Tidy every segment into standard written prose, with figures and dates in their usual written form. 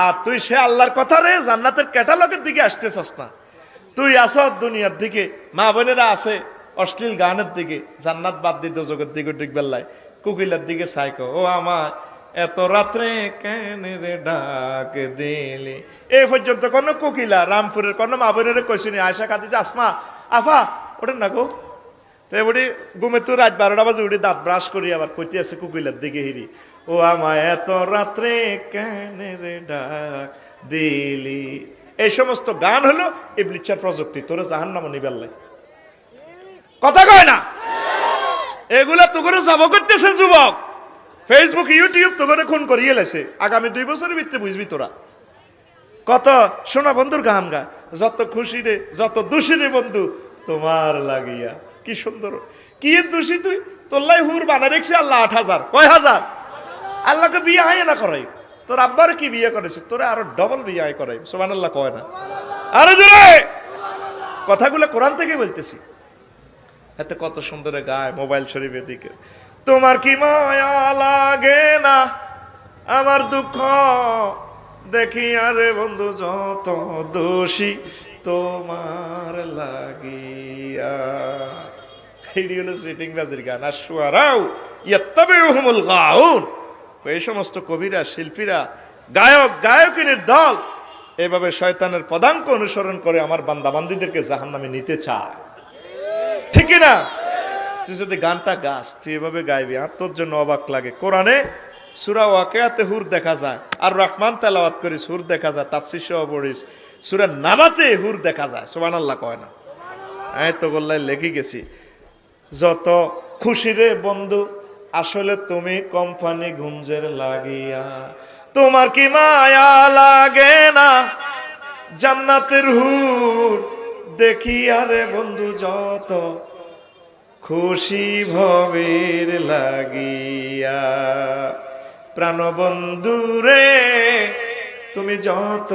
আর তুই সে আল্লাহর কথা রে জান্নাতের ক্যাটালগের দিকে আসতেছস না, তুই আসত দুনিয়ার দিকে, মা বোনেরা আছে অশ্লীল গানের দিকে, জান্নাত বাদ দিয়ে দোজখের দিকে ডিগবেল্লায় কুকিলের দিকে সাইকো। ও আমার এত রাত্রে কেন রে ডাক দিলি, এই পর্যন্ত কোন কুকিলা রামপুরের কোন মা বোনের কইসুনি আয়সা খাদিজা আসমা আফা ওটা না গো। তো এবারে ঘুমে তো রাত 12টা বাজে উঠে দাঁত ব্রাশ করি আবার কইতে আছে কুকিলের দিকে হিরি, ও আমায় এত রাত্রে কেন রে ডাক দিলি। এই সমস্ত গান হলো ইবলিসের প্রযুক্তি, তোরা জাহান্নামে নিবেল্লাই। কথা কয় না, এগুলা তো করে যাব করতেছে যুবক, ফেসবুক ইউটিউব তো করে খুন করিয়ে লেছে। আগামী 2 বছরের ভিতরে বুঝবি তোরা। কত শোনা বন্ধুর গান গা, যত খুশি রে যত দোষী রে বন্ধু তোমার লাগিয়া। কি সুন্দর, কি দোষী তুই, তোর লাই হুর বানা রেখছি আল্লাহ 8,000 কয় হাজার। আল্লাহকে বিয়ে হয় না করাই, তোর আব্বার কি বিয়ে করেছে, তোরা আরো ডবল বিয়ে হয় করাই। সুবহানাল্লাহ কয় না, আরো জোরে। কথাগুলো কোরআন থেকে বলতেছি, এতে কত সুন্দর গায় মোবাইল শরীফের দিকে। তোমার কি মায়া লাগে না আমার দুঃখ দেখি, আরে বন্ধু যত দোষী তোমার লাগিয়া। এই হলো সিটিং বাজির গান। আর শুয়ারাও ইয়াত্তাবিউহুমুল গাউন, এই সমস্ত কবিরা শিল্পীরা গায়ক গায়কিনীর দল এভাবে শয়তানের পদাঙ্ক অনুসরণ করে আমার বান্দাবান্দিদেরকে জাহান্নামে নিতে চায়, ঠিক না? তুই যদি গানটা গাস, তুই এভাবে গাইবি, আর তোর জন্য অবাক লাগে। কোরআনে সূরা ওয়াকিয়াতে হুর দেখা যায়, আর রহমান তেলাওয়াত করিস হুর দেখা যায়, তাফসীর সহ পড়িস সূরা নাবাতে হুর দেখা যায়। সুবহানাল্লাহ কয় না? এই তো গোল্লায় লেগে গেছি। যত খুশি রে বন্ধু আসলে তুমি কোম্পানি গুঞ্জের লাগিয়া, তোমার কি মায়া লাগে না জান্নাতের হুর দেখি, আরে বন্ধু যত খুশি ভবের লাগিয়া। প্রাণবন্ধু রে তুমি যত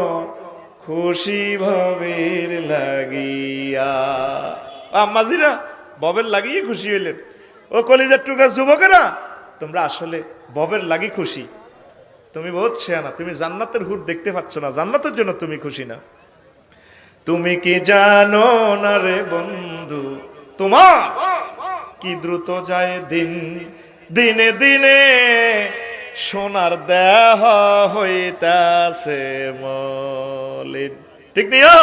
খুশি ভবের লাগিয়া। আম্মাজিরা ববের লাগিয়ে খুশি হইলেন। ও কলিজার টুকরা যুবকেরা, তোমরা আসলে ববের লাগি খুশি। তুমি বহুত শেয়ানা, তুমি জান্নাতের হুর দেখতে পাচ্ছ না, জান্নাতের জন্য তুমি খুশি না। তুমি কি জানো না রে বন্ধু তোমার কি দ্রুত যায় দিন, দিনে দিনে সোনার দেহ হইতাছে মলিন। ঠিক নিও,